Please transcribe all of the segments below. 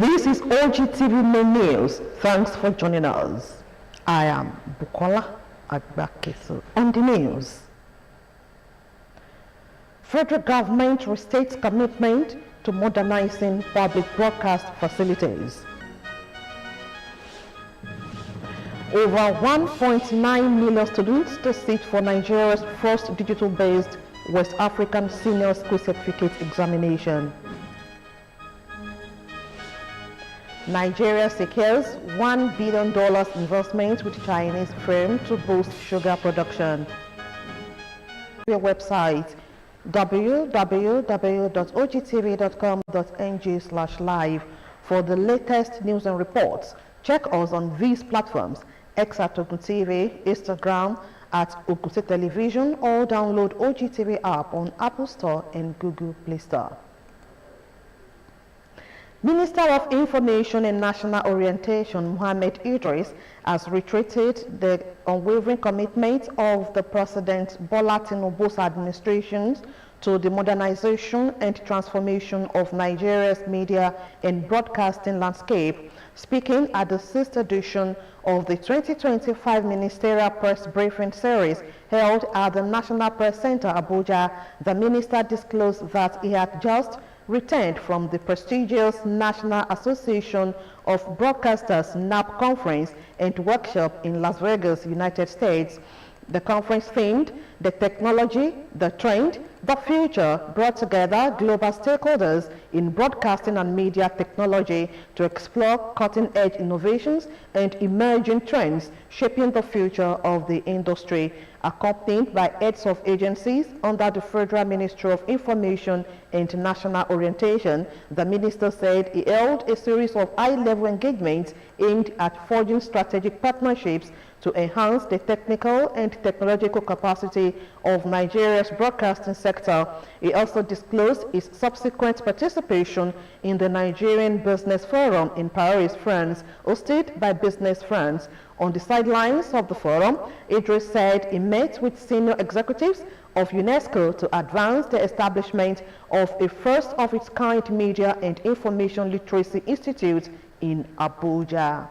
This is Ogtv Main News. Thanks for joining us. I am Bukola Agbakeso. On the news, federal government restates commitment to modernizing public broadcast facilities. Over 1.9 million students to sit for Nigeria's first digital-based West African Senior School Certificate examination. Nigeria secures $1 billion investment with Chinese firm to boost sugar production. Your website www.ogtv.com.ng/live for the latest news and reports. Check us on these platforms: X at Ogtv, Instagram at Ogtv Television, or download Ogtv app on Apple Store and Google Play Store. Minister of Information and National Orientation Mohammed Idris has reiterated the unwavering commitment of the President Bola Tinubu's administrations to the modernization and transformation of Nigeria's media and broadcasting landscape. Speaking at the 6th edition of the 2025 Ministerial Press Briefing Series held at the National Press Center, Abuja, the minister disclosed that he had just returned from the prestigious National Association of Broadcasters NAP conference and workshop in Las Vegas, United States. The conference themed "The Technology, the Trend, the Future" brought together global stakeholders in broadcasting and media technology to explore cutting-edge innovations and emerging trends shaping the future of the industry. Accompanied by heads of agencies under the Federal Ministry of Information and National Orientation, the minister said he held a series of high-level engagements aimed at forging strategic partnerships to enhance the technical and technological capacity of Nigeria's broadcasting sector. He also disclosed his subsequent participation in the Nigerian Business Forum in Paris, France, hosted by Business France. On the sidelines of the forum, Idris said he met with senior executives of UNESCO to advance the establishment of a first-of-its-kind media and information literacy institute in Abuja.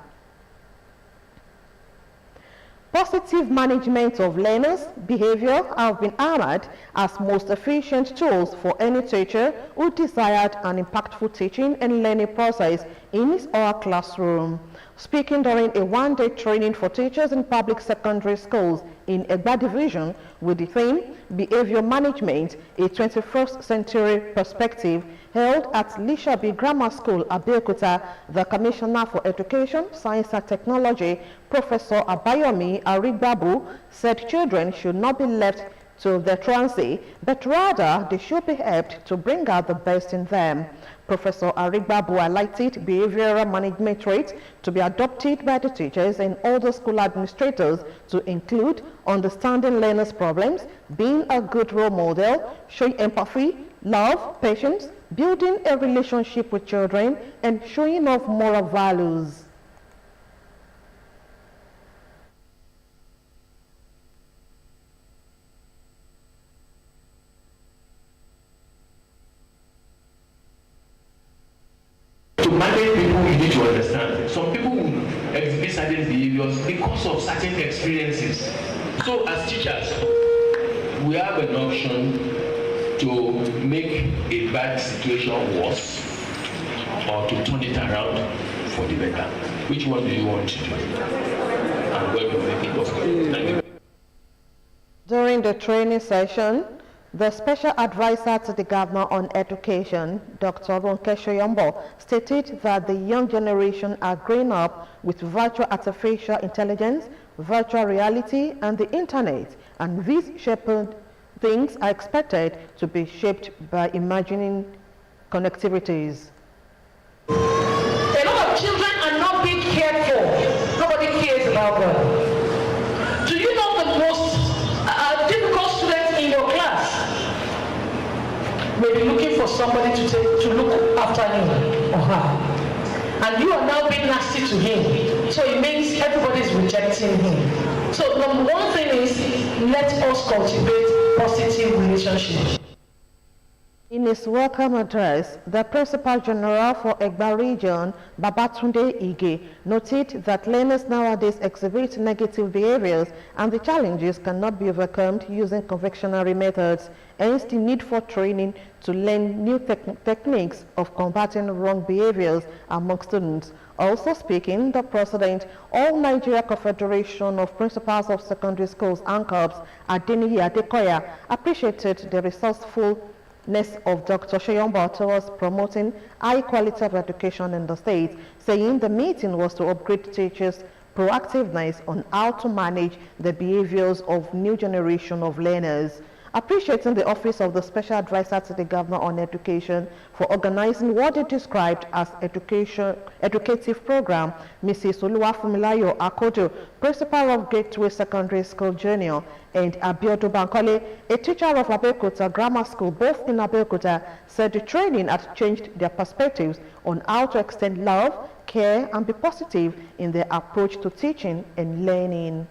Positive management of learners' behavior have been honored as most efficient tools for any teacher who desired an impactful teaching and learning process in his or her classroom. Speaking during a one-day training for teachers in public secondary schools in Egba Division with the theme "Behavior Management, a 21st Century Perspective," held at Lishabi Grammar School, Abeokuta, the Commissioner for Education, Science and Technology, Professor Abayomi Arigbabu, said children should not be left to their trancy, but rather they should be helped to bring out the best in them. Professor Arigbabu highlighted behavioral management traits to be adopted by the teachers and other school administrators to include understanding learners' problems, being a good role model, showing empathy, love, patience, building a relationship with children, and showing off moral values. To manage people, you need to understand. Some people will exhibit certain behaviors because of certain experiences. So as teachers, we have an option to make a bad situation worse or to turn it around for the better. Which one do you want to do? And where do you make it possible? Thank you. During the training session, the Special Advisor to the Governor on Education, Dr. Ronke Shoyombo, stated that the young generation are growing up with virtual artificial intelligence, virtual reality, and the internet, and these shaped things are expected to be shaped by imagining connectivities. A lot of children are not being cared for. Nobody cares about them. Do you know the most difficult student in your class may be looking for somebody to look after him or her, and you are now being nasty to him, so it means everybody is rejecting him. So number one thing is, let us cultivate positive relationships. In In his welcome address, the Principal General for Egba Region, Babatunde Ige, noted that learners nowadays exhibit negative behaviors and the challenges cannot be overcome using conventional methods, hence the need for training to learn new techniques of combating wrong behaviors among students. Also speaking, the President, All Nigeria Confederation of Principals of Secondary Schools, ANCOPS, Adeniyi Adekoya, appreciated the resourcefulness of Dr. Sheyombo towards promoting high quality of education in the state, saying the meeting was to upgrade teachers' proactiveness on how to manage the behaviors of new generation of learners. Appreciating the Office of the Special Advisor to the Governor on Education for organizing what they described as educative program, Mrs. Oluwafumilayo Akojo, Principal of Gateway Secondary School Junior, and Abiodu Bankole, a teacher of Abeokuta Grammar School, both in Abeokuta, said the training had changed their perspectives on how to extend love, care, and be positive in their approach to teaching and learning.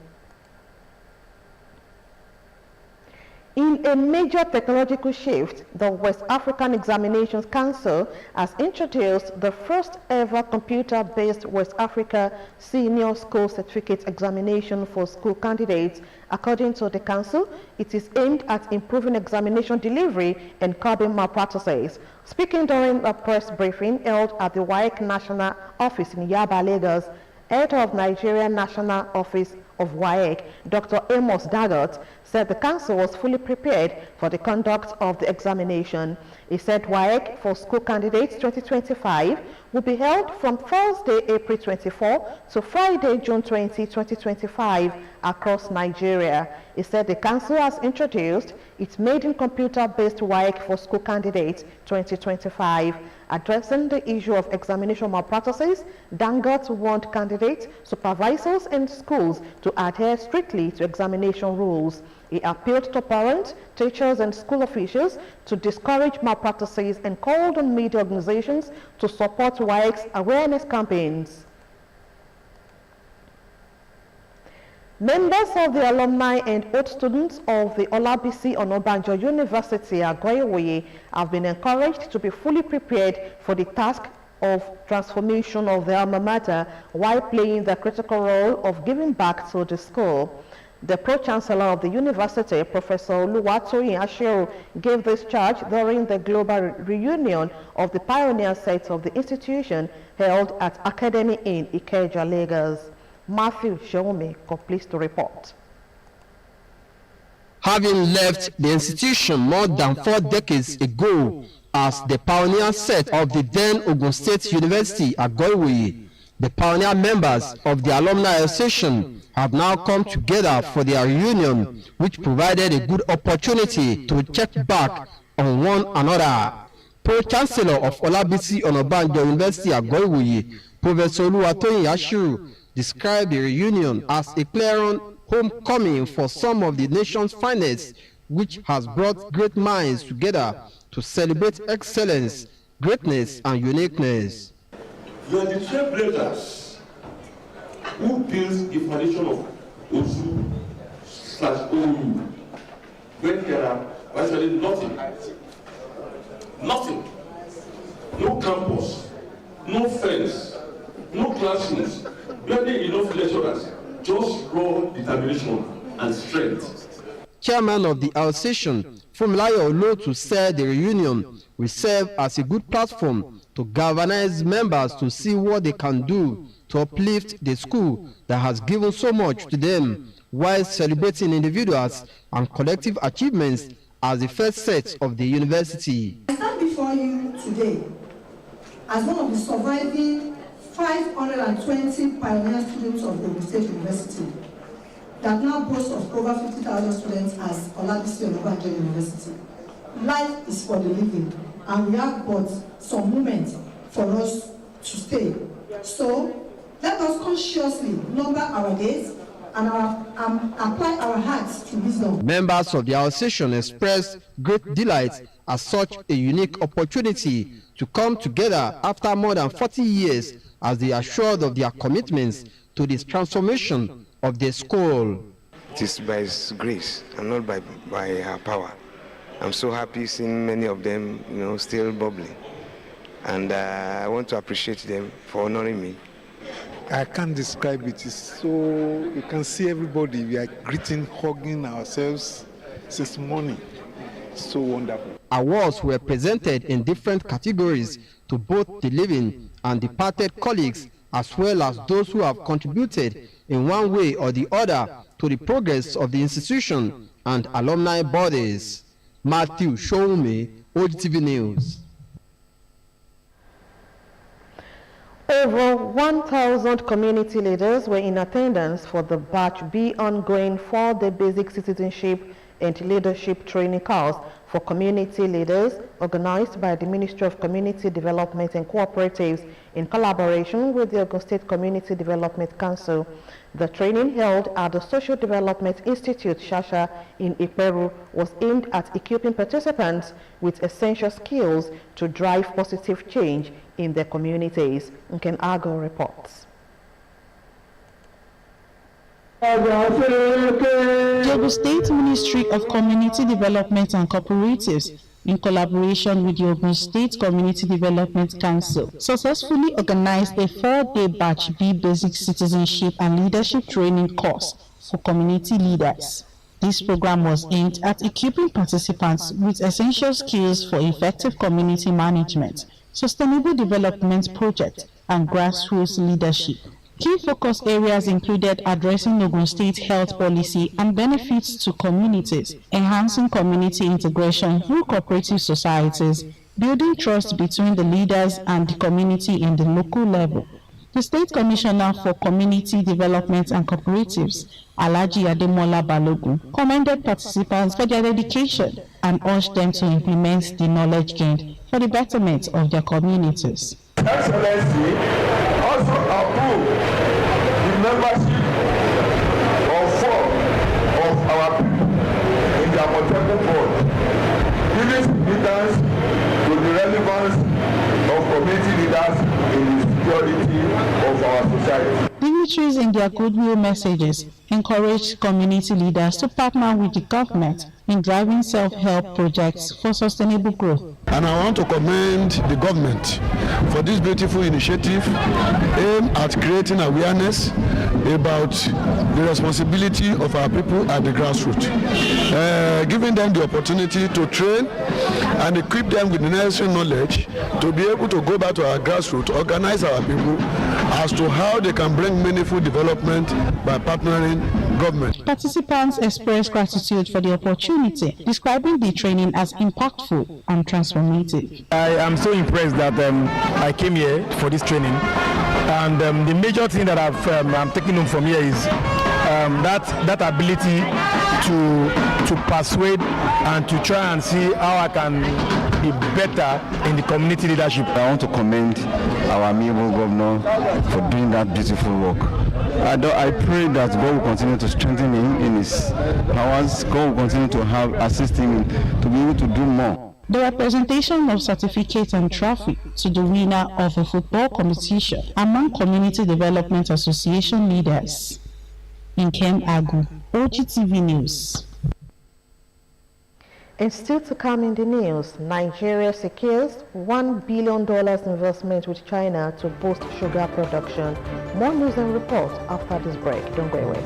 In a major technological shift, the West African Examinations Council has introduced the first ever computer-based West Africa Senior School Certificate Examination for school candidates. According to the council, it is aimed at improving examination delivery and curbing malpractices. Speaking during a press briefing held at the WAEC National Office in Yaba, Lagos, Head of Nigeria National Office of WAEC, Dr. Amos Dagot, said the council was fully prepared for the conduct of the examination. He said WAEC for school candidates 2025 will be held from Thursday, April 24 to Friday, June 20, 2025 across Nigeria. He said the council has introduced its maiden computer-based WAEC for school candidates 2025. Addressing the issue of examination malpractices, Dangot warned candidates, supervisors, and schools to adhere strictly to examination rules. He appealed to parents, teachers, and school officials to discourage malpractices and called on media organizations to support WAEC's awareness campaigns. Members of the alumni and old students of the Olabisi Onabanjo University Agoiwoye have been encouraged to be fully prepared for the task of transformation of the alma mater while playing the critical role of giving back to the school. The Pro-Chancellor of the university, Professor Oluwatoyin Ashiru, gave this charge during the global reunion of the pioneer set of the institution held at Academy Inn, Ikeja, Lagos. Matthew Shome completes the report. Having left the institution more than 4 decades ago as the pioneer set of the then Ogun State University Agoiwoye, the pioneer members of the Alumni Association have now come together for their reunion, which provided a good opportunity to check back on one another. Pro-Chancellor of Olabisi Onabanjo University Agoiwoye, Professor Oluwatoyin Ashiru, described the reunion as a clarion homecoming for some of the nation's finest, which has brought great minds together to celebrate excellence, greatness, and uniqueness. You are the trailblazers who builds the foundation of OSU/OU when there are actually nothing. Nothing. No campus, no fence, no classrooms, barely enough lecturers, just raw determination and strength. Chairman of the association, Fumilayo Olotu, said the reunion will serve as a good platform to galvanize members to see what they can do to uplift the school that has given so much to them, while celebrating individuals and collective achievements as the first set of the university. I stand before you today as one of the surviving 520 pioneer students of Ogun State University that now boasts of over 50,000 students as Olabisi Onabanjo University. Life is for the living, and we have but some moments for us to stay. So let us consciously number our days and apply our hearts to wisdom. Members of the association expressed great delight at such a unique opportunity to come together after more than 40 years as they assured of their commitments to this transformation of the school. It is by His grace and not by our power. I'm so happy seeing many of them, still bubbling. And I want to appreciate them for honoring me. I can't describe it. It's so, you can see everybody. We are greeting, hugging ourselves since morning. So wonderful. Awards were presented in different categories to both the living and departed colleagues, as well as those who have contributed in one way or the other to the progress of the institution and alumni bodies. Matthew Shoume, Ogtv News. Over 1,000 community leaders were in attendance for the Batch B ongoing 4-day basic citizenship and leadership training course for community leaders organized by the Ministry of Community Development and Cooperatives in collaboration with the Ogun State Community Development Council. The training held at the Social Development Institute Shasha in Iperu was aimed at equipping participants with essential skills to drive positive change in their communities. Nken Argo reports. The Ogun State Ministry of Community Development and Cooperatives, in collaboration with the Ogun State Community Development Council, successfully organized a 4-day Batch B Basic Citizenship and Leadership Training course for community leaders. This program was aimed at equipping participants with essential skills for effective community management, sustainable development projects, and grassroots leadership. Key focus areas included addressing Ogun State health policy and benefits to communities, enhancing community integration through cooperative societies, building trust between the leaders and the community in the local level. The State Commissioner for Community Development and Cooperatives, Alhaji Ademola Balogun, commended participants for their dedication and urged them to implement the knowledge gained for the betterment of their communities. Excellency also approved the membership of 4 of our people in the Amotekun board, giving significance to the relevance of community leaders in the security of our society. Dignitaries in their goodwill messages encouraged community leaders to partner with the government in driving self-help projects for sustainable growth. And I want to commend the government for this beautiful initiative aimed at creating awareness about the responsibility of our people at the grassroots, giving them the opportunity to train and equip them with the necessary knowledge to be able to go back to our grassroots, organize our people as to how they can bring meaningful development by partnering government. Participants expressed gratitude for the opportunity, describing the training as impactful and transformative. I am so impressed that I came here for this training, and the major thing that I'm taking home from here is that ability to persuade and to try and see how I can be better in the community leadership. I want to commend our amiable governor for doing that beautiful work. I pray that God will continue to strengthen him in his powers. God will continue to assist him to be able to do more. The representation of certificate and trophy to the winner of a football competition among Community Development Association leaders. Nkem Agu, Ogtv News. And still to come in the news, Nigeria secures $1 billion investment with China to boost sugar production. More news and reports after this break. Don't go away.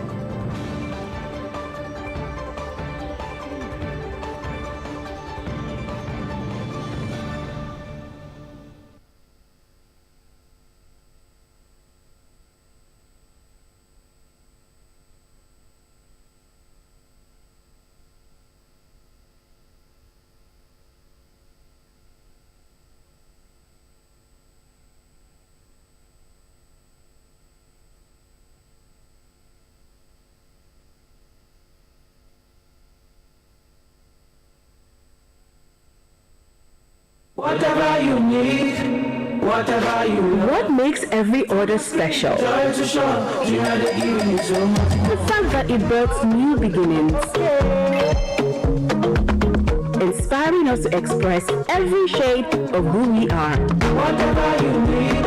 Whatever you need, whatever you want. What makes every order special? Joy to show, you know the evening is so much. The fact that it births new beginnings. Inspiring us to express every shade of who we are. Whatever you need.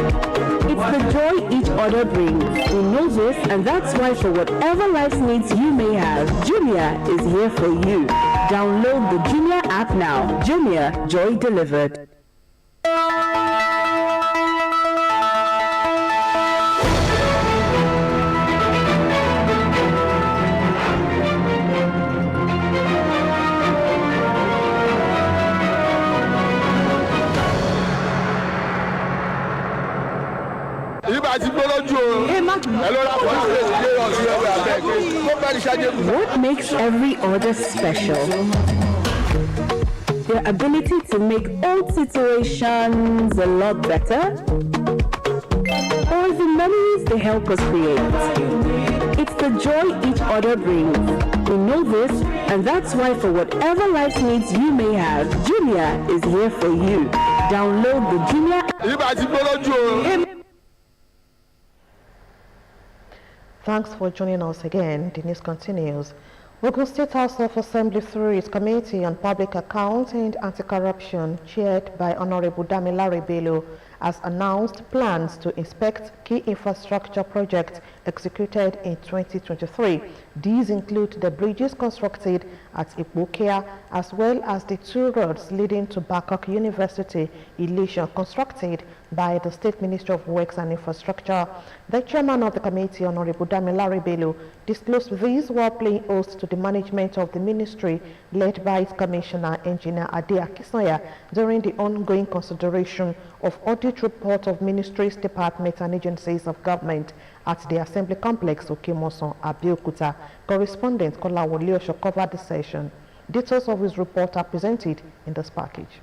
It's the joy each order brings. We know this, and that's why for whatever life's needs you may have, Jumia is here for you. Download the Jumia app now. Jumia, joy delivered. What makes every order special? Their ability to make old situations a lot better? Or the memories they help us create? It's the joy each order brings. We know this, and that's why for whatever life needs you may have, Jumia is here for you. Download the Jumia app. Thanks for joining us again. The news continues. Ogun State House of Assembly through its Committee on Public Accounts and Anti-Corruption, chaired by Honorable Damilare Bello, has announced plans to inspect key infrastructure projects executed in 2023. These include the bridges constructed at Ipokia, as well as the 2 roads leading to Babcock University, Elisha, constructed by the State Ministry of Works and Infrastructure. The chairman of the committee, Honorable Damilare Bello, disclosed these while playing host to the management of the ministry, led by its commissioner, Engineer Ade Akisoya, during the ongoing consideration of audit report of ministries, departments, and agencies of government at the Assembly Complex, Okemoson, Abeokuta. Correspondent Kola Woliosho covered the session. Details of his report are presented in this package.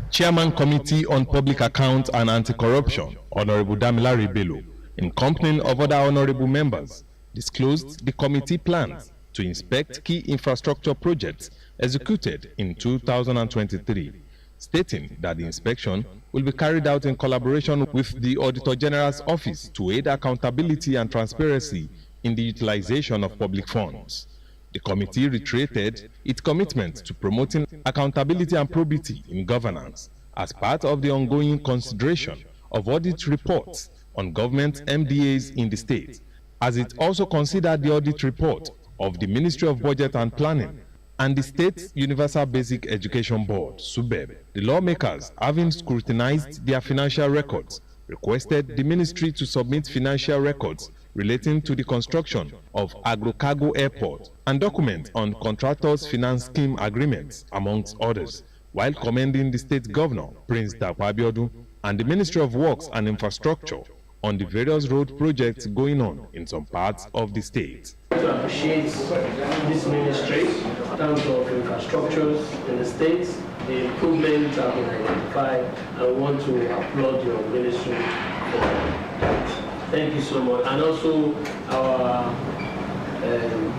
Chairman Committee on Public Accounts and Anti-Corruption, Honorable Damilare Bello, in company of other honorable members, disclosed the committee plans to inspect key infrastructure projects executed in 2023, stating that the inspection will be carried out in collaboration with the Auditor General's Office to aid accountability and transparency in the utilization of public funds. The committee reiterated its commitment to promoting accountability and probity in governance as part of the ongoing consideration of audit reports on government MDAs in the state, as it also considered the audit report of the Ministry of Budget and Planning and the State Universal Basic Education Board, SUBEB. The lawmakers, having scrutinized their financial records, requested the ministry to submit financial records relating to the construction of Agrocargo Airport and document on contractors' finance scheme agreements, amongst others, while commending the state governor, Prince Dapo Abiodun, and the Ministry of Works and Infrastructure on the various road projects going on in some parts of the state. To appreciate this ministry in terms of infrastructures in the state, the improvements have been identified, and we want to applaud your ministry for that. Thank you so much. And also our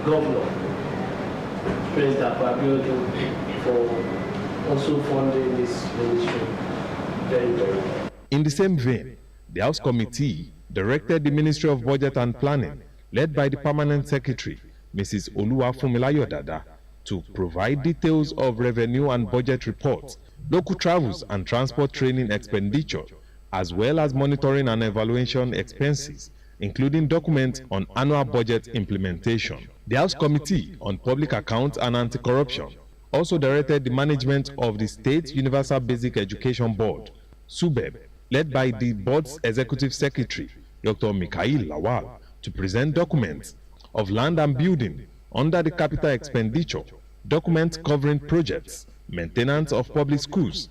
governor, Prince Dapo Abiodun, for also funding this ministry very, very well. In the same vein, the House Committee directed the Ministry of Budget and Planning, led by the Permanent Secretary, Mrs. Oluwafunmilayo Dada, to provide details of revenue and budget reports, local travels and transport training expenditure, as well as monitoring and evaluation expenses, including documents on annual budget implementation. The House Committee on Public Accounts and Anti-Corruption also directed the management of the State Universal Basic Education Board, SUBEB, led by the board's executive secretary, Dr. Mikhail Lawal, to present documents of land and building under the capital expenditure, documents covering projects, maintenance of public schools,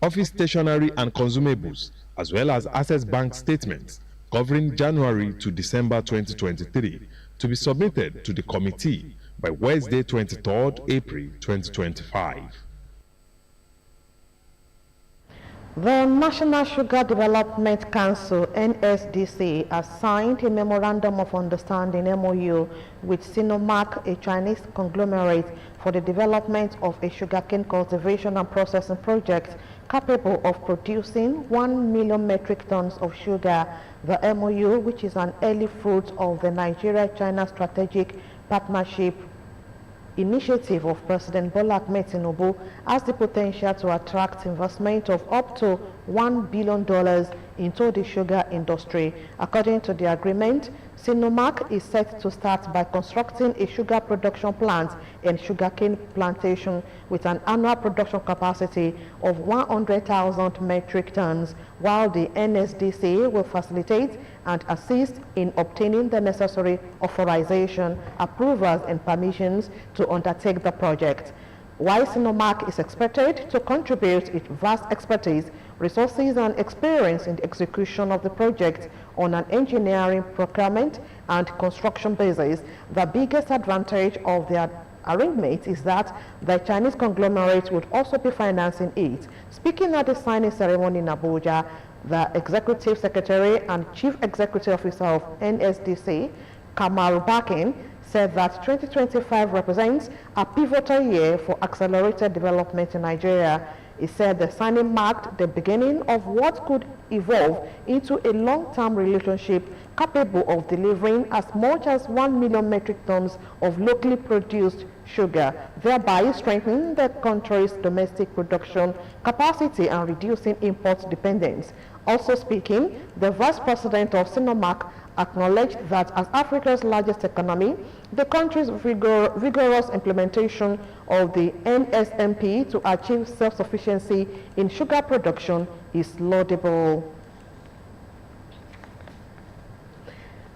office stationery and consumables, as well as access bank statements covering January to December 2023, to be submitted to the committee by Wednesday, 23rd April 2025. The National Sugar Development Council, NSDC, has signed a Memorandum of Understanding, MOU, with Sinomark, a Chinese conglomerate, for the development of a sugarcane cultivation and processing project capable of producing 1 million metric tons of sugar. The MOU, which is an early fruit of the Nigeria-China Strategic Partnership Initiative of President Bola Ahmed Tinubu, has the potential to attract investment of up to $1 billion into the sugar industry. According to the agreement, Sinomac is set to start by constructing a sugar production plant and sugarcane plantation with an annual production capacity of 100,000 metric tons, while the NSDC will facilitate and assist in obtaining the necessary authorization, approvals, and permissions to undertake the project. While Sinomac is expected to contribute its vast expertise, resources, and experience in the execution of the project on an engineering, procurement, and construction basis, the biggest advantage of the arrangement is that the Chinese conglomerate would also be financing it. Speaking at the signing ceremony in Abuja, the Executive Secretary and Chief Executive Officer of NSDC, Kamal Bakin, said that 2025 represents a pivotal year for accelerated development in Nigeria. He said the signing marked the beginning of what could evolve into a long-term relationship capable of delivering as much as 1 million metric tons of locally produced sugar, thereby strengthening the country's domestic production capacity and reducing import dependence. Also speaking, the Vice President of Sinomac acknowledged that as Africa's largest economy, the country's vigorous implementation of the NSMP to achieve self-sufficiency in sugar production is laudable.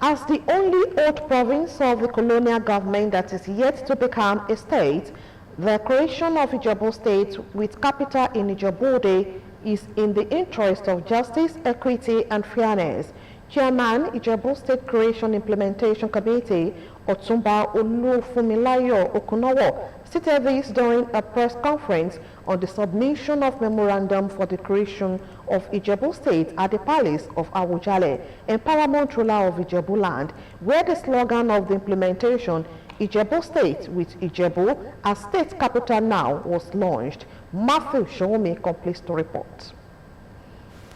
As the only old province of the colonial government that is yet to become a state, the creation of Ijebu State with capital in Ijebu-Ode is in the interest of justice, equity, and fairness. Chairman, Ijebu State Creation Implementation Committee, Otumba Olufunmilayo Okunowo, stated this during a press conference on the submission of memorandum for the creation of Ijebu State at the Palace of Awujale and paramount ruler of Ijebu land, where the slogan of the implementation, Ijebu State with Ijebu as state capital now, was launched. Matthew Shomi completes the report.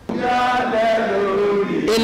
In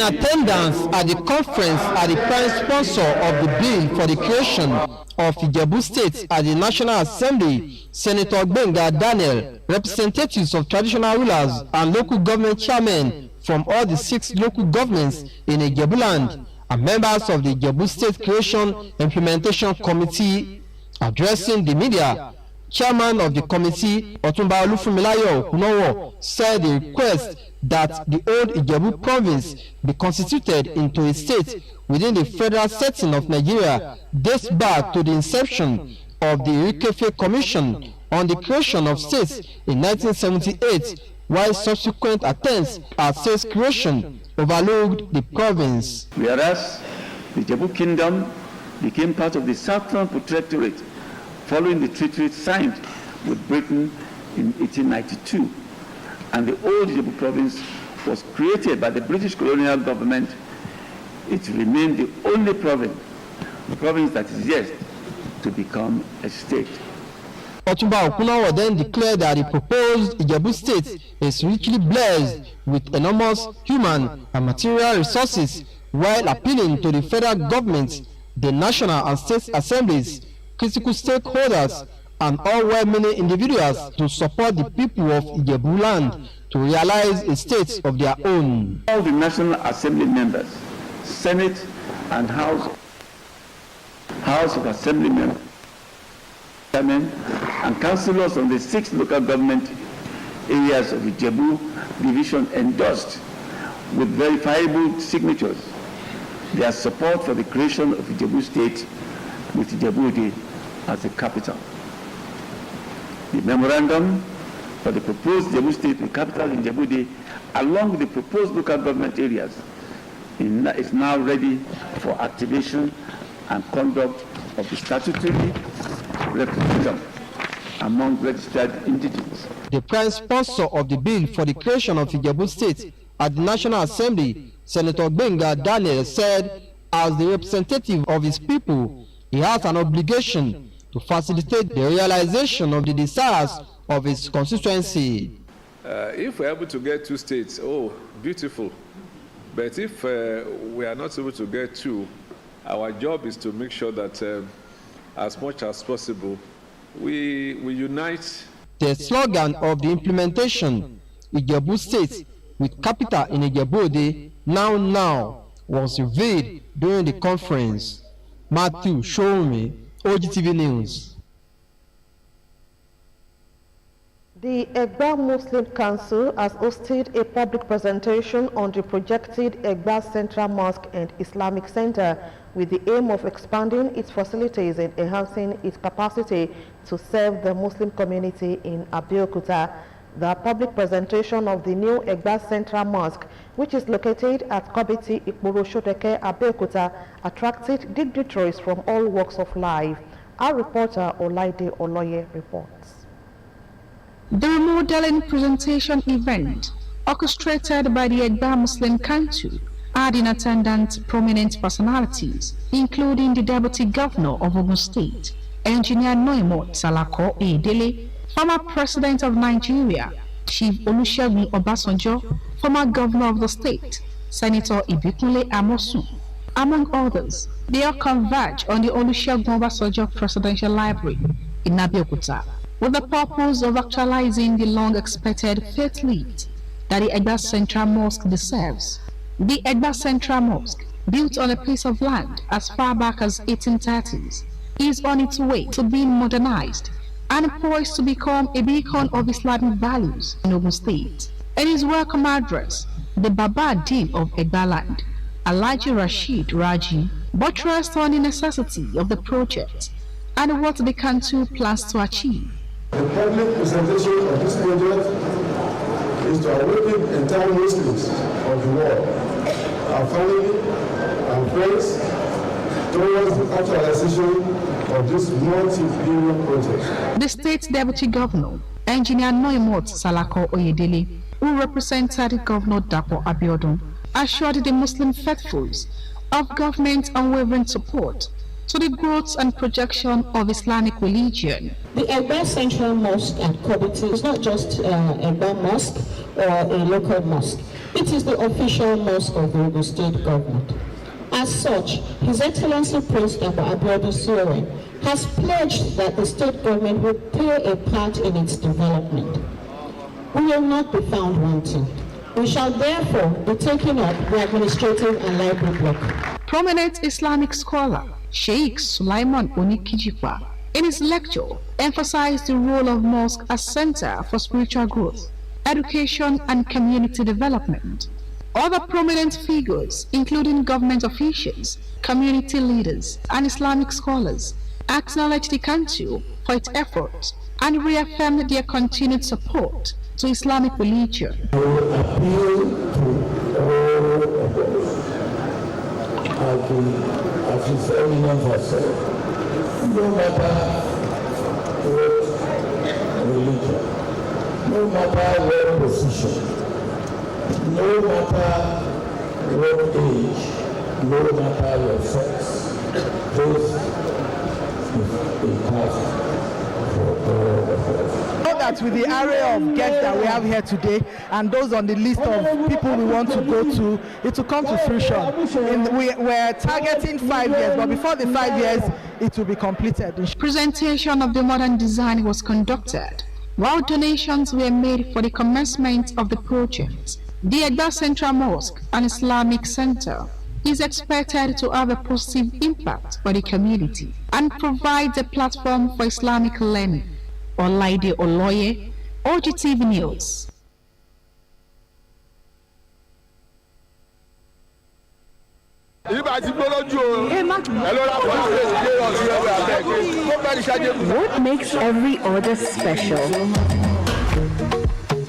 attendance at the conference at the prime sponsor of the bill for the creation of Ijebu State at the National Assembly, Senator Ogbenga Daniel, representatives of traditional rulers and local government chairmen from all the 6 local governments in Ijebu land and members of the Ijebu State Creation Implementation Committee addressing the media, Chairman of the committee, Otumba Olufunmilayo Okunowo, said the request that the old Ijebu province be constituted into a state within the federal setting of Nigeria dates back to the inception of the Rikefe Commission on the creation of states in 1978, while subsequent attempts at state creation overlooked the province. Whereas the Ijebu Kingdom became part of the Southern Protectorate following the treaty signed with Britain in 1892, and the old Ijebu province was created by the British colonial government, it remained the only province that is yet to become a state. Otumba Okunowo then declared that the proposed Ijebu State is richly blessed with enormous human and material resources, while appealing to the federal government, the national and state assemblies, critical stakeholders, and all well-meaning individuals to support the people of Ijebu land to realize a state of their own. All the National Assembly members, Senate and House of Assembly members, and councillors on the 6 local government areas of Ijebu division endorsed with verifiable signatures their support for the creation of Ijebu State with Ijebu-Ode as the capital. The memorandum for the proposed Ijebu State with capital in Ijebu-Ode, along with the proposed local government areas, is now ready for activation and conduct of the statutory referendum among registered entities. The prime sponsor of the bill for the creation of Ijebu State at the National Assembly, Senator Ogbenga Daniel, said as the representative of his people, he has an obligation to facilitate the realization of the desires of his constituency. If we're able to get 2 states, oh, beautiful. But if we are not able to get 2, our job is to make sure that as much as possible, we unite. The slogan of the implementation, Ijebu State with capital in Ijebu-Ode, now, was revealed during the conference. Matthew Showme, Ogtv News. The Egba Muslim Council has hosted a public presentation on the projected Egba Central Mosque and Islamic Center with the aim of expanding its facilities and enhancing its capacity to serve the Muslim community in Abeokuta. The public presentation of the new Egba Central Mosque, which is located at Kobiti Ikporo Shodeke, Abeokuta, attracted dignitaries from all walks of life. Our reporter Olaide Oloye reports. The remodeling presentation event, orchestrated by the Egba Muslim Council, had in attendance prominent personalities, including the Deputy Governor of Ogun State, Engineer Noimot Salako Edele, former President of Nigeria, Chief Olusegun Obasanjo, former Governor of the state, Senator Ibikunle Amosun, among others. They all converge on the Olusegun Obasanjo Presidential Library in Abeokuta, with the purpose of actualizing the long-expected faith lead that the Egba Central Mosque deserves. The Egba Central Mosque, built on a piece of land as far back as 1830s, is on its way to being modernized and poised to become a beacon of Islamic values in Ogun State. In his welcome address, the Baba Dean of Egba Land, Alhaji Rashid Raji, buttressed on the necessity of the project and what the council plans to achieve. The public presentation of this project is to awaken entire Muslims of the world, our family, and friends, towards the actualization of this multi-billion project. The state deputy governor, Engineer Noimot Salako Oyedele, who represented Governor Dapo Abiodun, assured the Muslim faithfuls of government's unwavering support to the growth and projection of Islamic religion. The Egba Central Mosque at Kobiti is not just Egba Mosque or a local mosque. It is the official mosque of the Ogun State government. As such, His Excellency President Abiodun Suore has pledged that the state government will play a part in its development. We will not be found wanting. We shall therefore be taking up the administrative and library block. Prominent Islamic scholar Sheikh Sulaiman Onikijipa, in his lecture, emphasized the role of mosque as center for spiritual growth, education, and community development. Other prominent figures, including government officials, community leaders, and Islamic scholars, acknowledged the council for its efforts and reaffirmed their continued support to Islamic religion. I will appeal to all of us as his eminence has said, no matter what religion, no matter what position, no matter what age, no matter your sex, this is a task for all of us. That with the array of guests that we have here today and those on the list of people we want to go to, it will come to fruition. We're targeting 5 years, but before the 5 years, it will be completed. Presentation of the modern design was conducted, while donations were made for the commencement of the project. The Egba Central Mosque and Islamic Center is expected to have a positive impact on the community and provide a platform for Islamic learning. Olaide Oloye, Ogtv News. What makes every order special?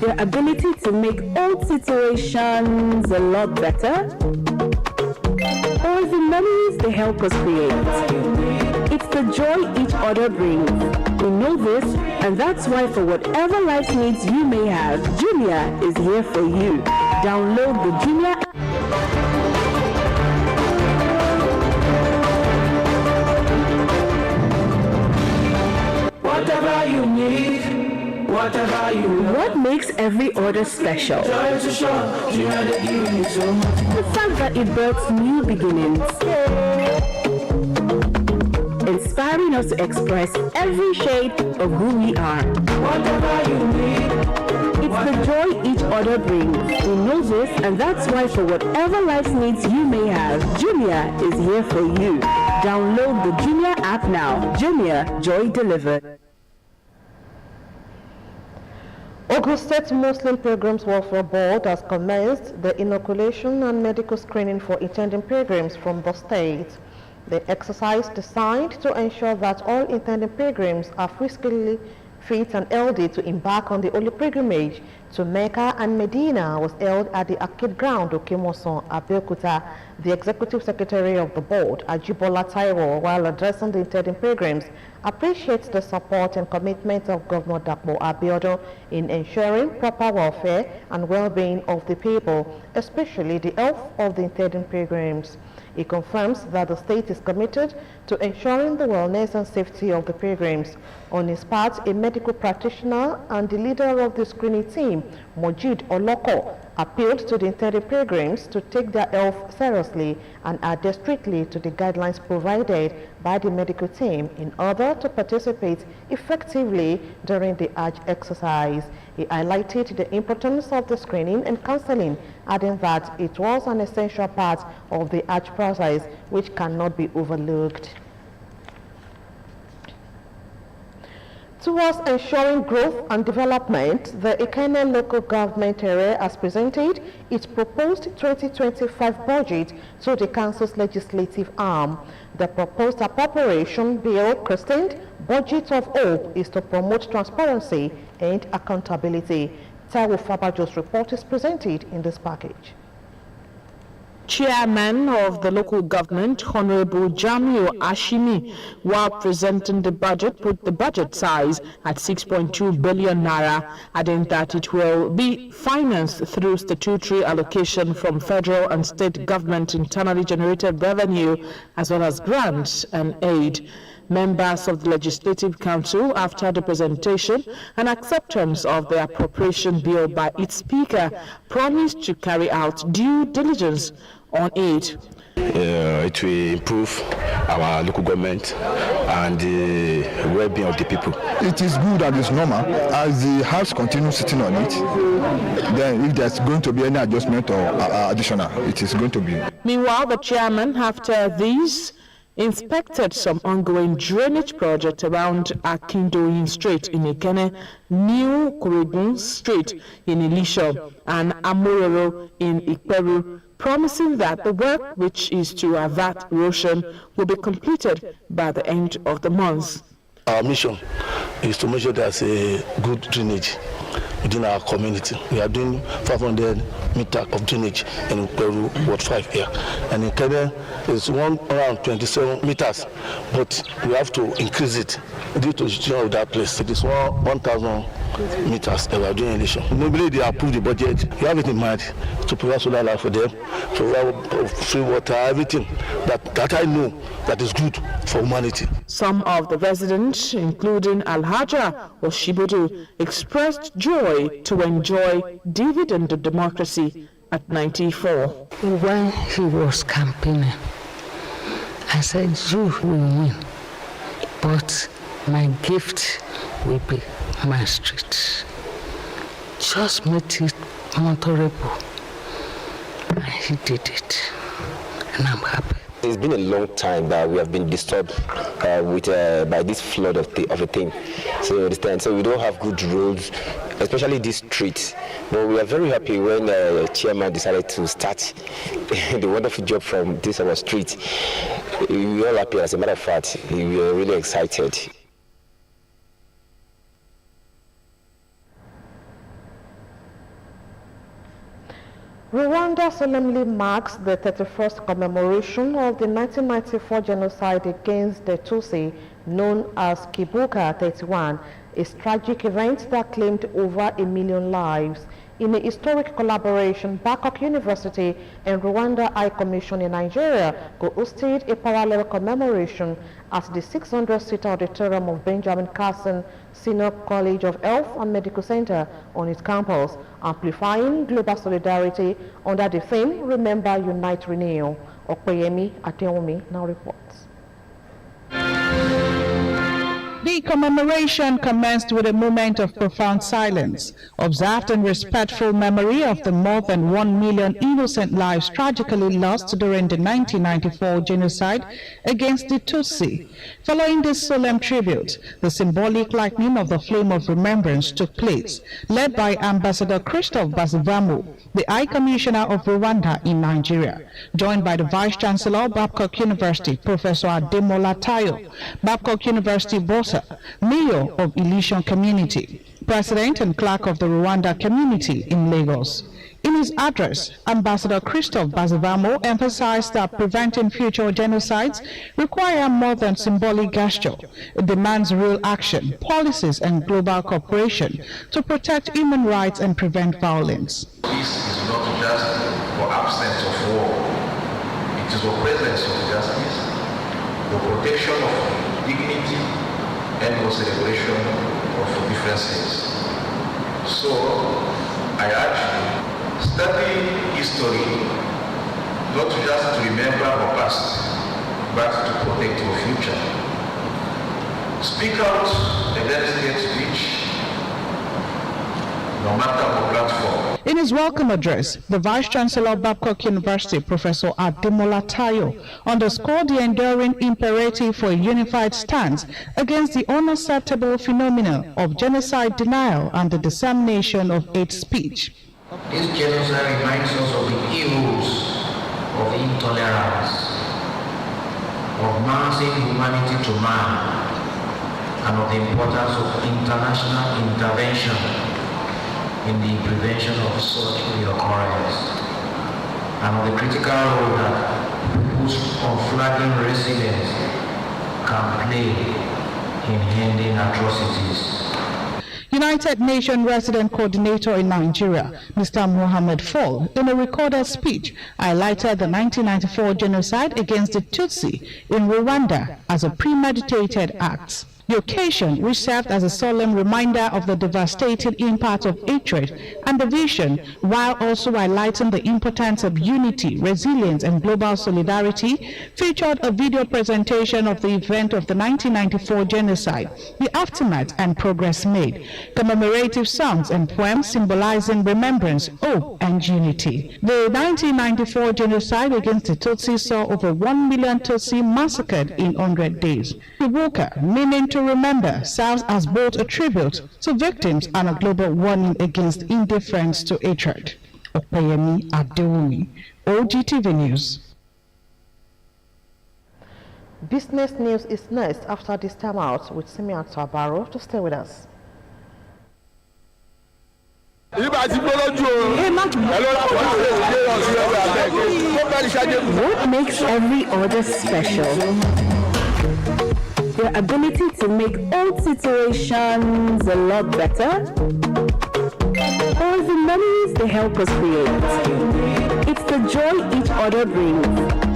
Their ability to make old situations a lot better? Or the memories they help us create? It's the joy each order brings. We know this, and that's why for whatever life needs you may have, Jumia is here for you. Download the Jumia app. Whatever you need, whatever you want. What makes every order special? Joy to show, Jumia they give you so much. The fact that it births new beginnings. inspiring us to express every shade of who we are. Whatever you need. It's the joy each order brings. We know this, and that's why for whatever life's needs you may have, Jumia is here for you. Download the Jumia app now. Jumia, joy delivered. Ogun State Muslim Pilgrims Welfare Board has commenced the inoculation and medical screening for intending pilgrims from the state. The exercise designed to ensure that all intending pilgrims are physically fit and healthy to embark on the holy pilgrimage to Mecca and Medina was held at the Arcade Ground, Okemoson, Abeokuta. The Executive Secretary of the Board, Ajibola Taiwo, while addressing the intending pilgrims, appreciates the support and commitment of Governor Dapo Abiodun in ensuring proper welfare and well-being of the people, especially the health of the intending pilgrims. He confirms that the state is committed to ensuring the wellness and safety of the pilgrims. On his part, a medical practitioner and the leader of the screening team, Mojid Oloko, appealed to the intended pilgrims to take their health seriously and adhere strictly to the guidelines provided by the medical team in order to participate effectively during the Hajj exercise. He highlighted the importance of the screening and counseling, adding that it was an essential part of the Hajj process which cannot be overlooked. Towards ensuring growth and development, the Ikene local government area has presented its proposed 2025 budget to the council's legislative arm. The proposed appropriation bill, christened Budget of Hope, is to promote transparency and accountability. Taiwo Fabajo's report is presented in this package. Chairman of the local government, Honorable Jamio Ashimi, while presenting the budget, put the budget size at 6.2 billion naira, adding that it will be financed through statutory allocation from federal and state government internally generated revenue, as well as grants and aid. Members of the Legislative Council, after the presentation and acceptance of the appropriation bill by its speaker, promised to carry out due diligence on it. It will improve our local government and the well-being of the people. It is good and it's normal. As the House continues sitting on it, then if there's going to be any adjustment or additional, it is going to be. Meanwhile, the chairman, after these, inspected some ongoing drainage projects around Akindoyin Street in Ikene, New Kurigun Street in Elisha, and Amorero in Ikperu, promising that the work, which is to avert erosion, will be completed by the end of the month. Our mission is to make sure there's a good drainage within our community. We are doing 500 meters of drainage in Peru, Ward 5 here. And in Kenya, it's around 27 meters, but we have to increase it due to the situation of that place. It is 1,000 meters that we are doing election. Normally they approve the budget. You have it in mind to provide solar light for them, provide free water, everything that I know that is good for humanity. Some of the residents, including Alhaja Oshibodu, expressed joy to enjoy dividend of democracy at 94. When he was campaigning, I said, you will win, but my gift will be my street. Just make it more tolerable. And he did it, and I'm happy. It's been a long time that we have been disturbed by this flood of a thing. So you understand. So we don't have good roads, especially these streets. But we are very happy when the chairman decided to start the wonderful job from this our street. We are all happy. As a matter of fact, we are really excited. Rwanda solemnly marks the 31st commemoration of the 1994 genocide against the Tutsi, known as Kibuka 31, a tragic event that claimed over 1 million lives. In a historic collaboration, Babcock University and Rwanda High Commission in Nigeria co-hosted a parallel commemoration at the 600-seat auditorium of Benjamin Carson Senior College of Health and Medical Center on its campus, amplifying global solidarity under the theme Remember, Unite, Renew. Okoyemi Ateomi now reports. The commemoration commenced with a moment of profound silence, observed in respectful memory of the more than 1 million innocent lives tragically lost during the 1994 genocide against the Tutsi. Following this solemn tribute, the symbolic lighting of the flame of remembrance took place, led by Ambassador Christophe Bazivamo, the High Commissioner of Rwanda in Nigeria, joined by the Vice-Chancellor, Babcock University, Professor Ademola Tayo, Babcock University Bosa, Mayor of Illusion Community, President and Clerk of the Rwanda Community in Lagos. In his address, Ambassador Christophe Bazivamo emphasized that preventing future genocides require more than symbolic gesture. It demands real action, policies, and global cooperation to protect human rights and prevent violence. Peace is not just for absence of war. It is the presence of justice, the protection of dignity, and the celebration of differences. So, I urge you, study history, not just to remember our past, but to protect your future. Speak out against hate speech, no matter the platform. In his welcome address, the Vice-Chancellor of Babcock University, Professor Ademola Tayo, underscored the enduring imperative for a unified stance against the unacceptable phenomenon of genocide denial and the dissemination of hate speech. This genocide reminds us of the evils of intolerance, of massive humanity to man, and of the importance of international intervention in the prevention of such reoccurrence, and of the critical role that people's unflagging resilience can play in ending atrocities. United Nations Resident Coordinator in Nigeria, Mr. Mohammed Fall, in a recorded speech, highlighted the 1994 genocide against the Tutsi in Rwanda as a premeditated act. The occasion, which served as a solemn reminder of the devastating impact of hatred and division, while also highlighting the importance of unity, resilience, and global solidarity, featured a video presentation of the event of the 1994 genocide, the aftermath and progress made, commemorative songs and poems symbolizing remembrance, hope, and unity. The 1994 genocide against the Tutsi saw over 1 million Tutsi massacred in 100 days. Kibuka, meaning to remember, serves as both a tribute to victims and a global warning against indifference to hatred. Opeyemi Adewumi, Ogtv News. Business news is next after this time out with Simeon Tabaro. To stay with us. What makes every order special? Their ability to make old situations a lot better, or the memories they help us create. It's the joy each order brings.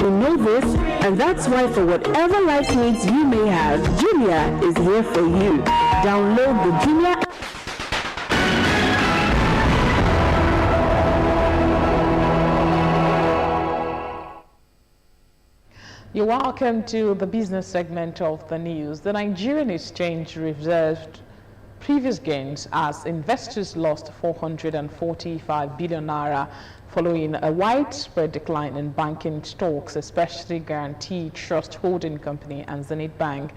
We know this, and that's why for whatever life needs you may have, Jumia is here for you. Download the Jumia app. You're welcome to the business segment of the news. The Nigerian exchange reversed previous gains as investors lost 445 billion naira following a widespread decline in banking stocks, especially Guarantee Trust Holding Company and Zenith Bank.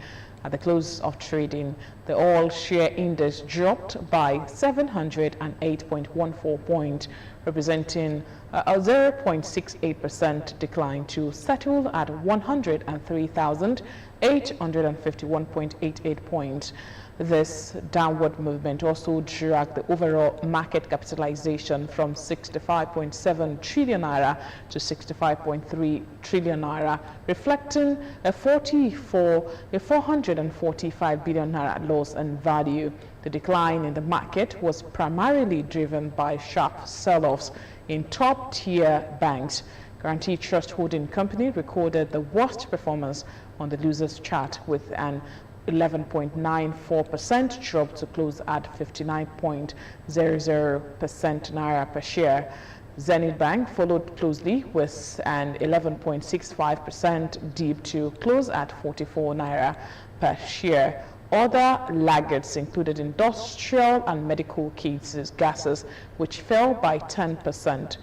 At the close of trading, the all-share index dropped by 708.14 points, representing a 0.68% decline to settle at 103,851.88 points. This downward movement also dragged the overall market capitalization from 65.7 trillion naira to 65.3 trillion naira, reflecting a 445 billion naira loss in value. The decline in the market was primarily driven by sharp sell-offs in top-tier banks. Guarantee Trust Holding Company recorded the worst performance on the losers chart with an 11.94% drop to close at 59.00% naira per share. Zenith Bank followed closely with an 11.65% dip to close at 44 naira per share. other laggards included industrial and medical gases, which fell by 10%.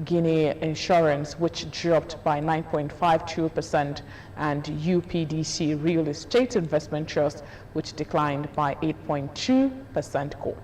Guinea Insurance, which dropped by 9.52%, and UPDC Real Estate Investment Trust, which declined by 8.2% core.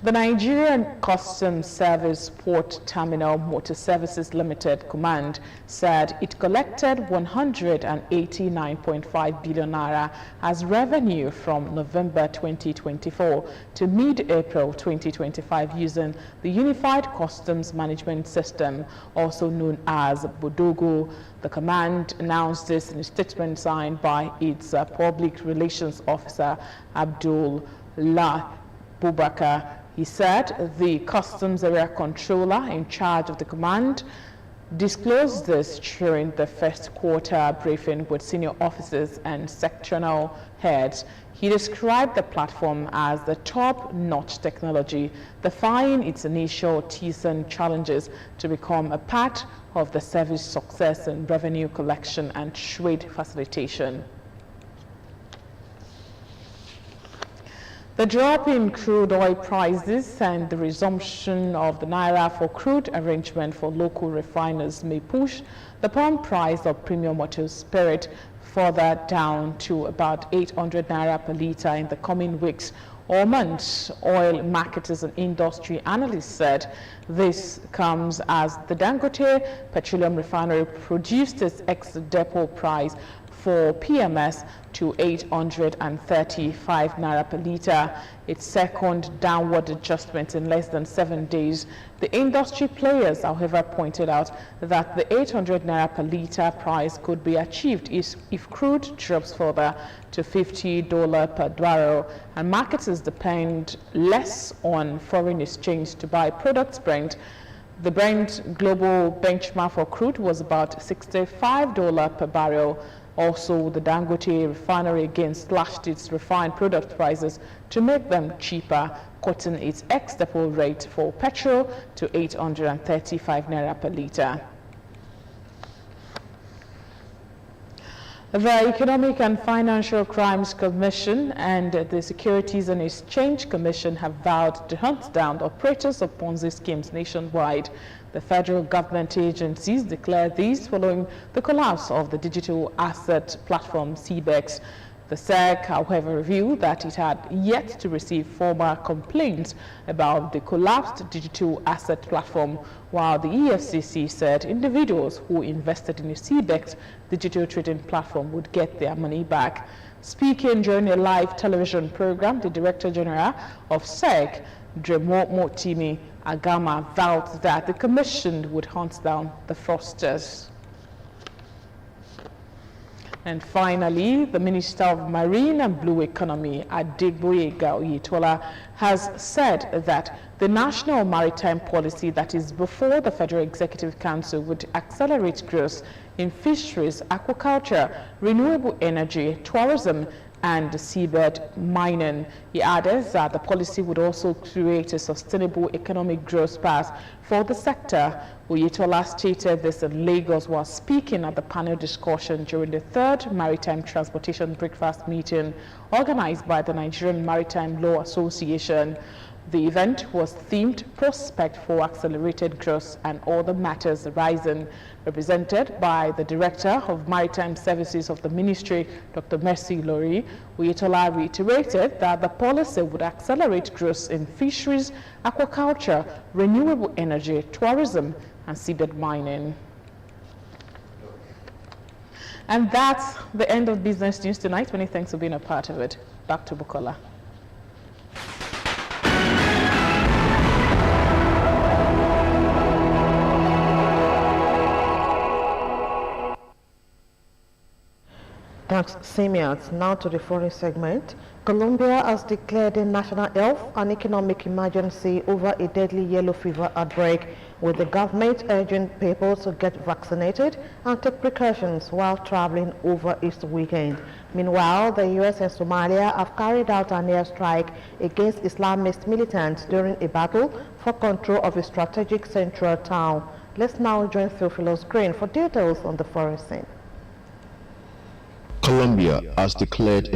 The Nigerian Customs Service Port Terminal Motor Services Limited Command said it collected 189.5 billion naira as revenue from November 2024 to mid-April 2025 using the Unified Customs Management System, also known as Bodogo. The command announced this in a statement signed by its public relations officer, Abdullah Bubakar. He said the customs area controller in charge of the command disclosed this during the first quarter briefing with senior officers and sectional heads. He described the platform as the top-notch technology, defying its initial TSN challenges to become a part of the service success in revenue collection and trade facilitation. The drop in crude oil prices and the resumption of the Naira for crude arrangement for local refiners may push the pump price of premium motor spirit further down to about 800 Naira per litre in the coming weeks or months. Oil marketers and industry analysts said this comes as the Dangote Petroleum Refinery produced its ex-depot price for PMS to 835 Naira per litre, its second downward adjustment in less than 7 days. The industry players, however, pointed out that the 800 Naira per litre price could be achieved if crude drops further to $50 per barrel, and marketers depend less on foreign exchange to buy products. The Brent global benchmark for crude was about $65 per barrel. Also, the Dangote refinery again slashed its refined product prices to make them cheaper, cutting its ex-depot rate for petrol to 835 Naira per litre. The Economic and Financial Crimes Commission and the Securities and Exchange Commission have vowed to hunt down the operators of Ponzi schemes nationwide. The federal government agencies declared these following the collapse of the digital asset platform CBEX. The SEC, however, revealed that it had yet to receive formal complaints about the collapsed digital asset platform, while the EFCC said individuals who invested in the CBEX digital trading platform would get their money back. Speaking during a live television program, the Director General of SEC, Motimi Agama, vowed that the Commission would hunt down the fraudsters. And finally, the Minister of Marine and Blue Economy, Adegboyega Oyetola, has said that the national maritime policy that is before the Federal Executive Council would accelerate growth in fisheries, aquaculture, renewable energy, tourism, and seabed mining. He added that the policy would also create a sustainable economic growth path for the sector. Oyetola stated this in Lagos while speaking at the panel discussion during the third Maritime Transportation Breakfast meeting organized by the Nigerian Maritime Law Association. The event was themed Prospect for Accelerated Growth and Other Matters Arising. Represented by the Director of Maritime Services of the Ministry, Dr. Mercy Lori, Oyetola reiterated that the policy would accelerate growth in fisheries, aquaculture, renewable energy, tourism, and seabed mining. And that's the end of Business News tonight. Many thanks for being a part of it. Back to Bukola. Thanks, Simiat. Now to the foreign segment. Colombia has declared a national health and economic emergency over a deadly yellow fever outbreak, with the government urging people to get vaccinated and take precautions while traveling over Easter weekend. Meanwhile, the U.S. and Somalia have carried out an airstrike against Islamist militants during a battle for control of a strategic central town. Let's now join Theophilus Green for details on the foreign scene. Colombia has declared